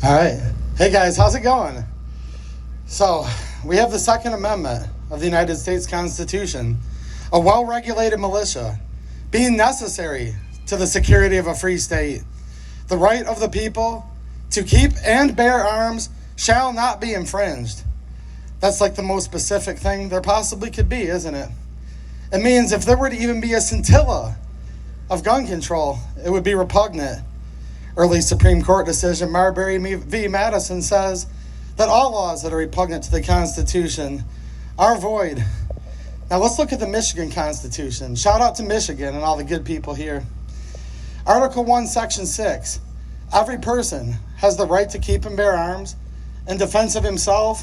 All right. Hey guys, how's it going? So, we have the Second Amendment of the United States Constitution, a well-regulated militia, being necessary to the security of a free state. The right of the people to keep and bear arms shall not be infringed. That's like the most specific thing there possibly could be, isn't it? It means if there were to even be a scintilla of gun control, it would be repugnant. Early Supreme Court decision Marbury v. Madison says that all laws that are repugnant to the Constitution are void. Now let's look at the Michigan Constitution. Shout out to Michigan and all the good people here. Article 1, Section 6. Every person has the right to keep and bear arms in defense of himself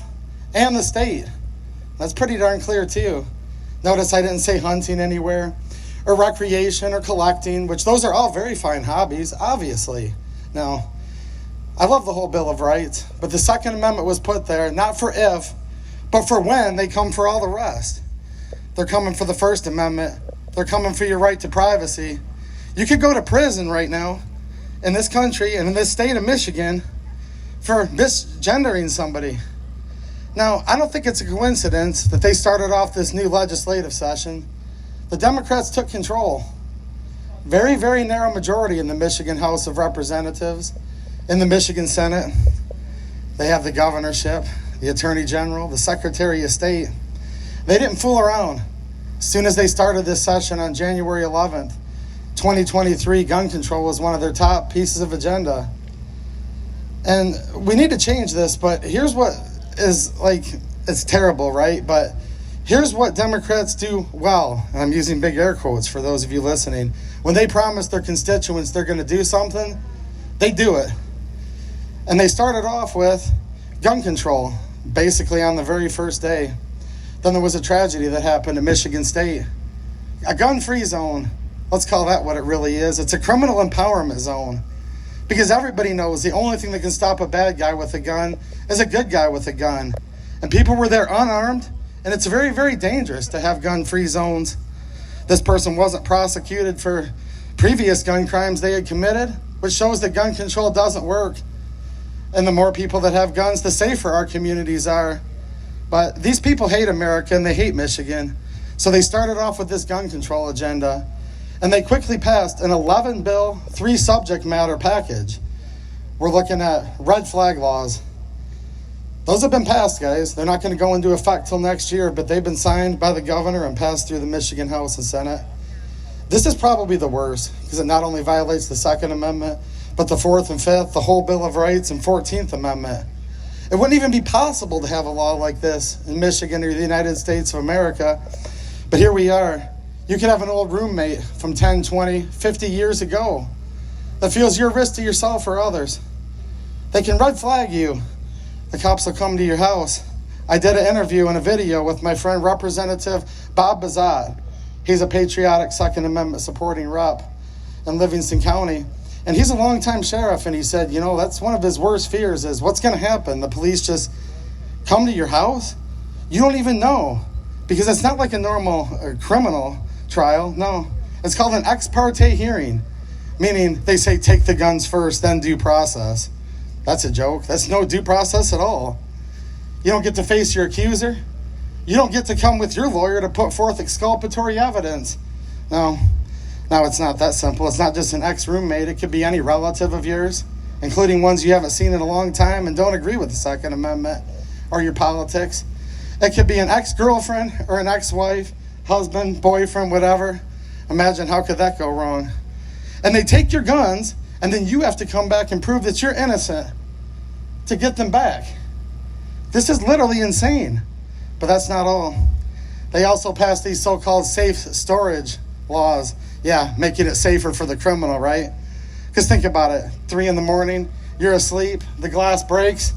and the state. That's pretty darn clear too. Notice I didn't say hunting anywhere, or recreation, or collecting, which those are all very fine hobbies, obviously. Now, I love the whole Bill of Rights, but the Second Amendment was put there not for if, but for when they come for all the rest. They're coming for the First Amendment. They're coming for your right to privacy. You could go to prison right now in this country and in this state of Michigan for misgendering somebody. Now, I don't think it's a coincidence that they started off this new legislative session. The Democrats took control. Very, very narrow majority in the Michigan House of Representatives. In the Michigan Senate, they have the governorship, the Attorney General, the Secretary of State. They didn't fool around. As soon as they started this session on January 11th, 2023, gun control was one of their top pieces of agenda. And we need to change this, but here's what is it's terrible, right? But here's what Democrats do well, and I'm using big air quotes for those of you listening. When they promise their constituents they're going to do something, they do it. And they started off with gun control, basically on the very first day. Then there was a tragedy that happened in Michigan State. A gun-free zone, let's call that what it really is. It's a criminal empowerment zone. Because everybody knows the only thing that can stop a bad guy with a gun is a good guy with a gun. And people were there unarmed, and it's very, very dangerous to have gun-free zones. This person wasn't prosecuted for previous gun crimes they had committed, which shows that gun control doesn't work. And the more people that have guns, the safer our communities are. But these people hate America and they hate Michigan. So they started off with this gun control agenda. And they quickly passed an 11-bill, 3-subject matter package. We're looking at red flag laws. Those have been passed, guys. They're not going to go into effect till next year, but they've been signed by the governor and passed through the Michigan House and Senate. This is probably the worst because it not only violates the Second Amendment, but the Fourth and Fifth, the whole Bill of Rights, and 14th Amendment. It wouldn't even be possible to have a law like this in Michigan or the United States of America, but here we are. You could have an old roommate from 10, 20, 50 years ago that feels you're a risk to yourself or others. They can red flag you. The cops will come to your house. I did an interview and a video with my friend Representative Bob Bazat. He's a patriotic Second Amendment supporting rep in Livingston County. And he's a longtime sheriff, and he said, that's one of his worst fears is what's going to happen? The police just come to your house? You don't even know, because it's not like a normal criminal trial. No, it's called an ex parte hearing, meaning they say take the guns first, then due process. That's a joke. That's no due process at all. You don't get to face your accuser. You don't get to come with your lawyer to put forth exculpatory evidence. No, it's not that simple. It's not just an ex-roommate. It could be any relative of yours, including ones you haven't seen in a long time and don't agree with the Second Amendment or your politics. It could be an ex-girlfriend or an ex-wife, husband, boyfriend, whatever. Imagine how could that go wrong? And they take your guns, and then you have to come back and prove that you're innocent to get them back. This is literally insane. But that's not all. They also passed these so-called safe storage laws. Yeah, making it safer for the criminal, right? Because think about it. 3 a.m, you're asleep, the glass breaks.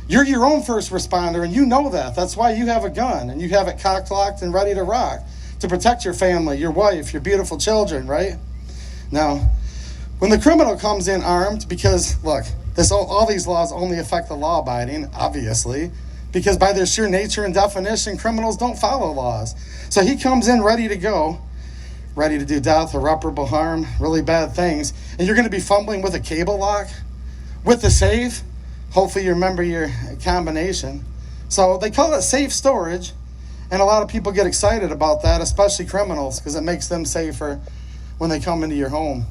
You're your own first responder, and you know that. That's why you have a gun, and you have it cocked-locked and ready to rock to protect your family, your wife, your beautiful children, right? Now, when the criminal comes in armed, because, look, all these laws only affect the law-abiding, obviously, because by their sheer nature and definition, criminals don't follow laws. So he comes in ready to go, ready to do death, irreparable harm, really bad things, and you're going to be fumbling with a cable lock, with the safe, Hopefully you remember your combination. So they call it safe storage, and a lot of people get excited about that, especially criminals, because it makes them safer when they come into your home.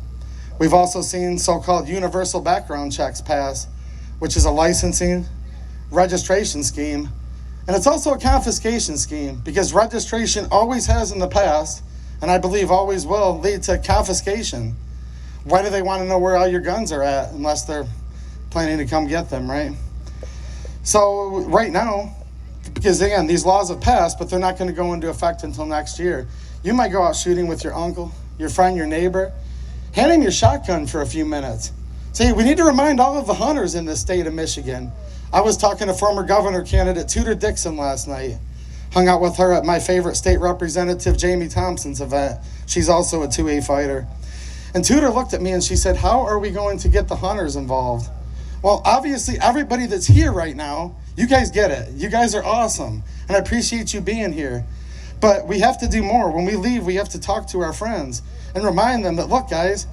We've also seen so-called universal background checks pass, which is a licensing registration scheme. And it's also a confiscation scheme, because registration always has in the past, and I believe always will, lead to confiscation. Why do they want to know where all your guns are at unless they're planning to come get them, right? So right now, because again, these laws have passed, but they're not going to go into effect until next year. You might go out shooting with your uncle, your friend, your neighbor. Hand him your shotgun for a few minutes. See, we need to remind all of the hunters in the state of Michigan. I was talking to former governor candidate Tudor Dixon last night. Hung out with her at my favorite state representative, Jamie Thompson's event. She's also a 2A fighter. And Tudor looked at me and she said, how are we going to get the hunters involved? Well, obviously, everybody that's here right now, you guys get it. You guys are awesome, and I appreciate you being here. But we have to do more. When we leave, we have to talk to our friends and remind them that, look, guys,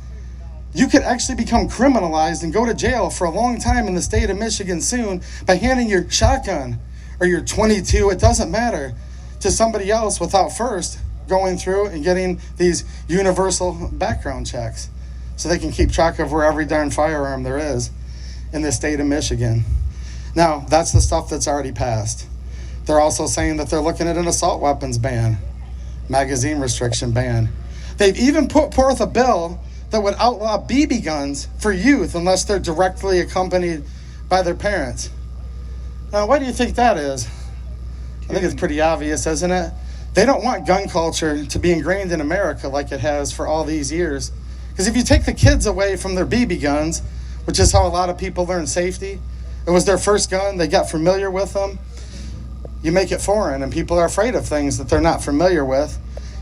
you could actually become criminalized and go to jail for a long time in the state of Michigan soon by handing your shotgun or your .22, it doesn't matter, to somebody else without first going through and getting these universal background checks so they can keep track of where every darn firearm there is in the state of Michigan. Now, that's the stuff that's already passed. They're also saying that they're looking at an assault weapons ban, magazine restriction ban. They've even put forth a bill that would outlaw BB guns for youth unless they're directly accompanied by their parents. Now, why do you think that is? I think it's pretty obvious, isn't it? They don't want gun culture to be ingrained in America like it has for all these years. Because if you take the kids away from their BB guns, which is how a lot of people learn safety, it was their first gun, they got familiar with them, you make it foreign, and people are afraid of things that they're not familiar with.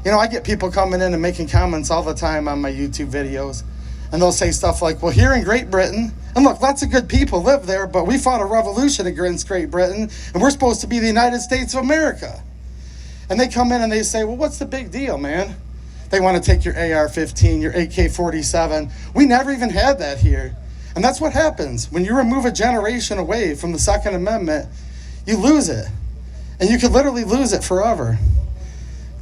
You know, I get people coming in and making comments all the time on my YouTube videos, and they'll say stuff like, well, here in Great Britain, and look, lots of good people live there, but we fought a revolution against Great Britain, and we're supposed to be the United States of America. And they come in and they say, well, what's the big deal, man? They want to take your AR-15, your AK-47. We never even had that here. And that's what happens. When you remove a generation away from the Second Amendment, you lose it. And you could literally lose it forever.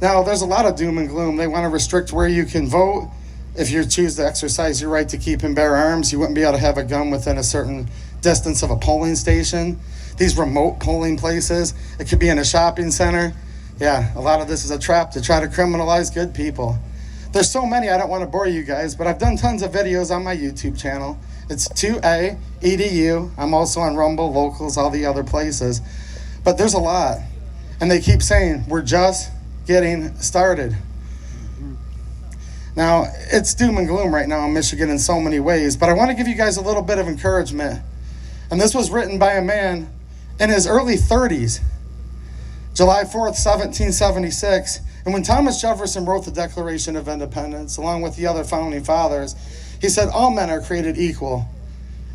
Now, there's a lot of doom and gloom. They want to restrict where you can vote. If you choose to exercise your right to keep and bear arms, you wouldn't be able to have a gun within a certain distance of a polling station. These remote polling places, it could be in a shopping center. Yeah, a lot of this is a trap to try to criminalize good people. There's so many, I don't want to bore you guys, but I've done tons of videos on my YouTube channel. It's 2A EDU. I'm also on Rumble, Locals, all the other places. But there's a lot. And they keep saying, we're just getting started. Now, it's doom and gloom right now in Michigan in so many ways, but I want to give you guys a little bit of encouragement. And this was written by a man in his early 30s, July 4th, 1776. And when Thomas Jefferson wrote the Declaration of Independence, along with the other founding fathers, he said all men are created equal,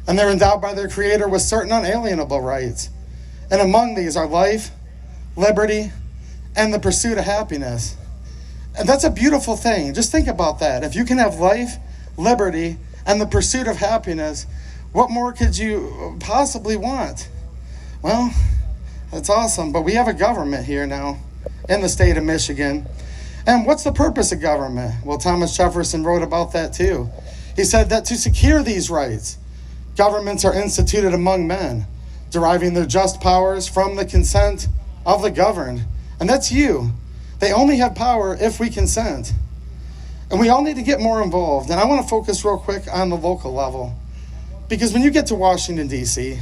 and they're endowed by their Creator with certain unalienable rights. And among these are life, liberty, and the pursuit of happiness. And that's a beautiful thing. Just think about that. If you can have life, liberty, and the pursuit of happiness, what more could you possibly want? Well, that's awesome. But we have a government here now in the state of Michigan. And what's the purpose of government? Well, Thomas Jefferson wrote about that too. He said that to secure these rights, governments are instituted among men, deriving their just powers from the consent of the governed. And that's you. They only have power if we consent. And we all need to get more involved. And I want to focus real quick on the local level. Because when you get to Washington, D.C.,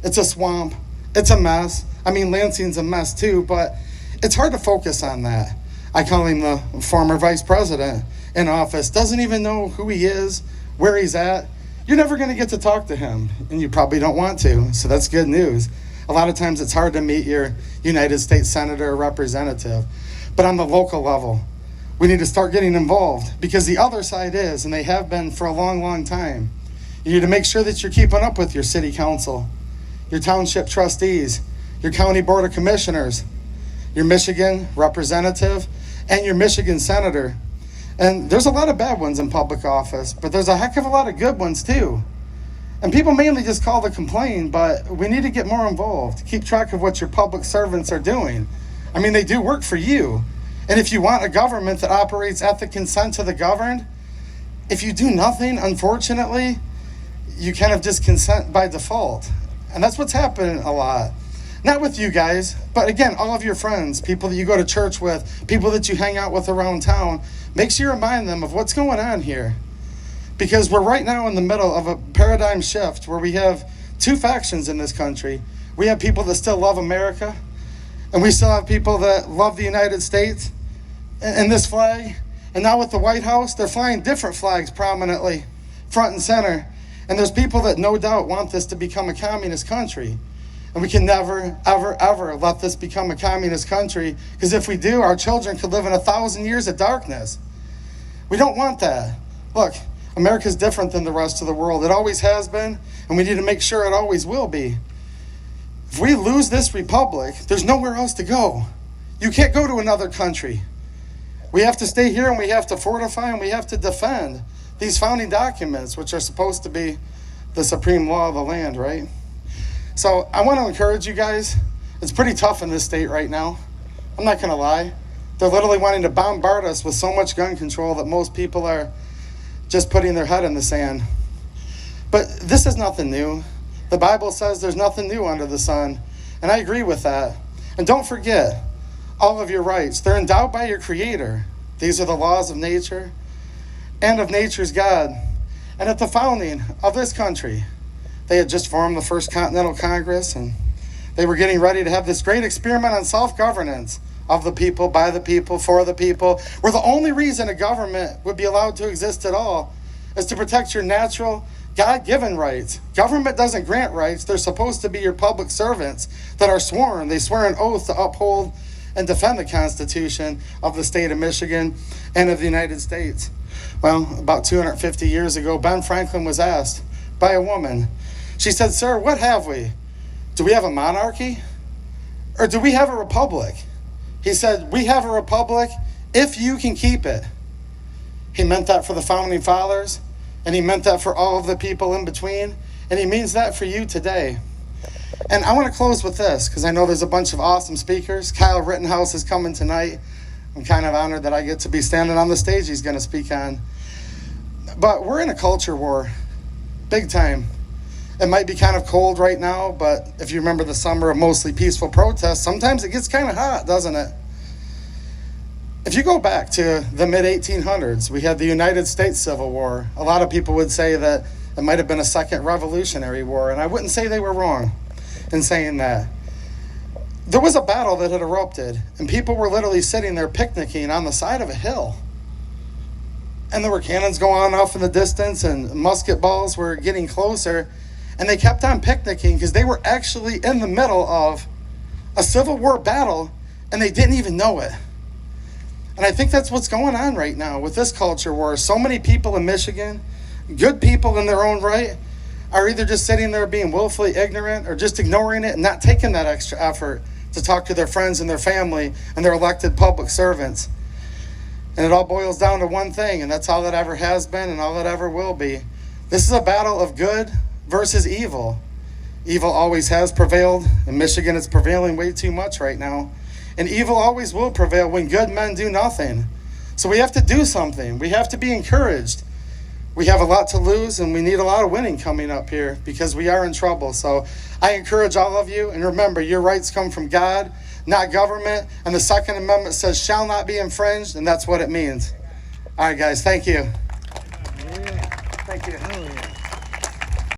it's a swamp. It's a mess. I mean, Lansing's a mess too, but it's hard to focus on that. I call him the former vice president in office. Doesn't even know who he is, where he's at. You're never going to get to talk to him, and you probably don't want to, so that's good news. A lot of times it's hard to meet your United States senator or representative. But on the local level, we need to start getting involved, because the other side is, and they have been for a long, long time, you need to make sure that you're keeping up with your city council, your township trustees, your county board of commissioners, your Michigan representative, and your Michigan senator. And there's a lot of bad ones in public office, but there's a heck of a lot of good ones too. And people mainly just call to complain, but we need to get more involved. Keep track of what your public servants are doing. I mean, they do work for you. And if you want a government that operates at the consent of the governed, if you do nothing, unfortunately, you kind of just consent by default. And that's what's happening a lot. Not with you guys, but again, all of your friends, people that you go to church with, people that you hang out with around town. Make sure you remind them of what's going on here. Because we're right now in the middle of a paradigm shift where we have two factions in this country. We have people that still love America, and we still have people that love the United States and this flag. And now with the White House, they're flying different flags prominently, front and center. And there's people that no doubt want this to become a communist country. And we can never, ever, ever let this become a communist country, because if we do, our children could live in 1,000 years of darkness. We don't want that. Look, America's different than the rest of the world. It always has been, and we need to make sure it always will be. If we lose this republic, there's nowhere else to go. You can't go to another country. We have to stay here, and we have to fortify, and we have to defend these founding documents, which are supposed to be the supreme law of the land, right? So I want to encourage you guys. It's pretty tough in this state right now. I'm not going to lie. They're literally wanting to bombard us with so much gun control that most people are just putting their head in the sand. But this is nothing new. The Bible says there's nothing new under the sun, and I agree with that. And don't forget, all of your rights, they're endowed by your Creator. These are the laws of nature and of nature's God. And at the founding of this country, they had just formed the First Continental Congress, and they were getting ready to have this great experiment on self-governance of the people, by the people, for the people, where the only reason a government would be allowed to exist at all is to protect your natural, God-given rights. Government doesn't grant rights. They're supposed to be your public servants that are sworn. They swear an oath to uphold and defend the Constitution of the state of Michigan and of the United States. Well, about 250 years ago, Ben Franklin was asked by a woman. She said, "Sir, what have we? Do we have a monarchy? Or do we have a republic?" He said, "We have a republic if you can keep it." He meant that for the founding fathers, and he meant that for all of the people in between, and he means that for you today. And I want to close with this, because I know there's a bunch of awesome speakers. Kyle Rittenhouse is coming tonight. I'm kind of honored that I get to be standing on the stage he's going to speak on. But we're in a culture war, big time. It might be kind of cold right now, but if you remember the summer of mostly peaceful protests, sometimes it gets kind of hot, doesn't it? If you go back to the mid-1800s, we had the United States Civil War. A lot of people would say that it might have been a second Revolutionary War, and I wouldn't say they were wrong in saying that. There was a battle that had erupted, and people were literally sitting there picnicking on the side of a hill. And there were cannons going off in the distance, and musket balls were getting closer. And they kept on picnicking because they were actually in the middle of a Civil War battle, and they didn't even know it. And I think that's what's going on right now with this culture war. So many people in Michigan, good people in their own right, are either just sitting there being willfully ignorant or just ignoring it and not taking that extra effort to talk to their friends and their family and their elected public servants. And it all boils down to one thing, and that's all that ever has been and all that ever will be. This is a battle of good versus evil. Evil always has prevailed. In Michigan, it's prevailing way too much right now. And evil always will prevail when good men do nothing. So we have to do something. We have to be encouraged. We have a lot to lose, and we need a lot of winning coming up here because we are in trouble. So I encourage all of you, and remember, your rights come from God, not government. And the Second Amendment says shall not be infringed, and that's what it means. All right, guys, thank you. Yeah. Thank you. Oh, yeah.